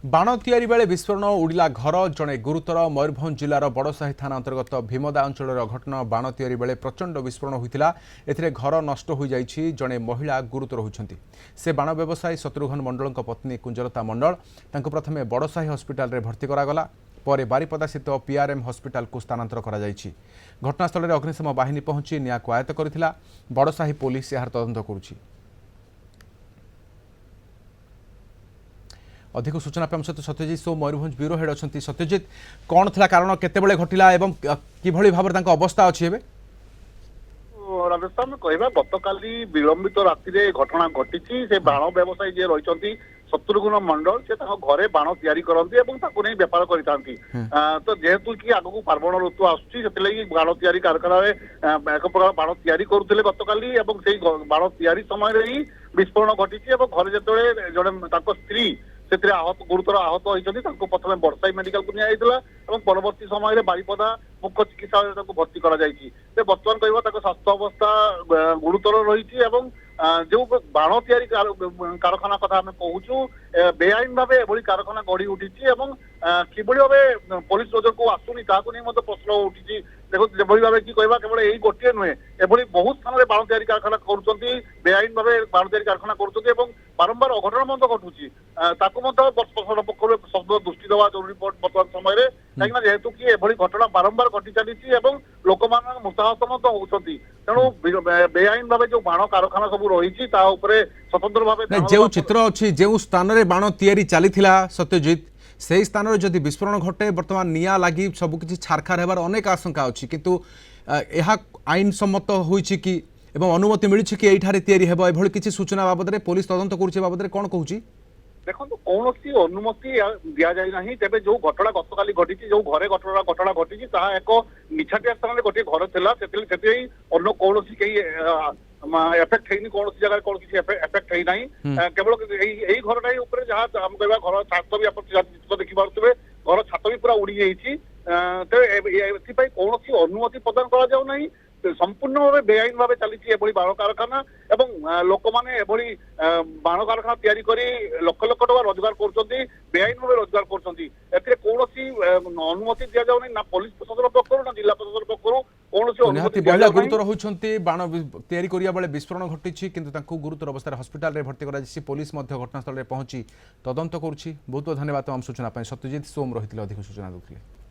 बाण तैयारी बेले विस्फोरण उड़िला घर जड़े गुरुतर मयूरभंज जिलार बड़साही थाना अंतर्गत भीमदा अंचल घटना बाण तैयारी बेले प्रचंड विस्फोरण होता एथिरे घर नष्ट हो जाइछि जड़े महिला गुरुतर होइछन्ति। से बाण व्यवसायी शत्रुघ्न मंडल पत्नी कुंजलता मंडल तांको प्रथमे बड़साही हस्पिटाल रे भर्ती करागला पर बारिपदा स्थित पीआरएम हस्पिटाल को स्थानांतर करा जाइछि। घटनास्थल में अग्निशम बाहिनी पहुंची निया को आयत्त करथिला। बड़साही पुलिस यार तदंत करुछि। अधिक सूचना पे सहित सत्यजित सो मयूरभंज ब्यूरो हेड अच्छा। सत्यजित, कौन था कारण केतेबेले घटिला एवं किभली भाव अवस्था अच्छी एबे? राजस्थान कहवा गतकाली विलंबित राति घटना घटी से बाण व्यवसायी जे रही शत्रुघ्न मंडल से घरे बाण तैयारी करती नहीं बेपार करती। तो जेहेतु कि आगक पार्वण ऋतु आसुची बाण तैयारी कारखाना एक प्रकार बाण तैयारी करुले गतकाली बाण तैयारी समय ही विस्फोरण घटी घरे जिते जड़े स्त्री से गुरुतर आहत होती प्रथम बड़साई मेडिकल को निया परवर्ती समय बारिपदा मुख्य चिकित्सा भर्ती बर्तमान कह स्वास्थ्य अवस्था गुरुतर रही जो बाण तैयारी कारखाना कथा आम कहूँ बेआईन भाव एभली कारखाना गढ़ी उठी कि भाव पुलिस नजर को आसुनी प्रश्न उठी। देखो जो भाव कि कहवा केवल यही गोटे नुहे एभली बहुत स्थान में बाण तैयारी कारखाना कर बेआईन भाव बाण तैयारी कारखाना कर बारंबार अघटन घटुची पक्ष दृष्टि देवा जरूरी बर्तमान समय कहीं जेहेतु कि एभली घटना बारंबार घटी चली लोक मान मृताहत होती तेणु बेआईन भाव जो बाण कारखाना सब रही स्वतंत्र भाव जो चित्र अच्छी जो स्थान में बाण तैयारी चली सत्यजित से स्थान में जदि विस्फोरण घटे बर्तमान निया लगी सबकि छारखार होबार अनेक आशंका अच्छी किंतु यह आईन सम्मत होइछि कि एवं अनुमति मिली कि एठारे तैयारी हेबो एभली किछि सूचना बाबद में पुलिस तदंत करुछि बाबद कौन कहूछि? देखो कौन अनुमति दि जाए ना तेज जो घटना गतकाली घटी जो घरे घटना घटी एक निछाटिया स्थान में गोटे घर था अन्न कौन एफेक्ट है कौन जगह कौन किसी एफेक्ट है ना केवल यही घरटा जहाँ आम कह घर छात भी आप देखिपे घर छात भी पूरा उड़ी जाइए तेज कौन अनुमति प्रदान करा जाऊ नहीं संपूर्ण भाव बेआईन भाव चली बाण कारखाना लोक मैंने बाण कारखाना तैयारी कर लक्ष लक्ष टका रोजगार कर बेआईन भाव रोजगार कर कौन अनुमति दि जाऊ ना पुलिस प्रशासन पक्षर ना जिला प्रशासन पक्षर महिला गुरुतर होती बाण तैयारी करिया बेले विस्फोरण घटी किंतु गुरुतर अवस्था हस्पिटाल में भर्ती कर पुलिस घटनास्थल में पहुंची तदंत करुछि। बहुत बहुत धन्यवाद तमाम सूचना। सत्यजित सोम रही अधिक सूचना देते।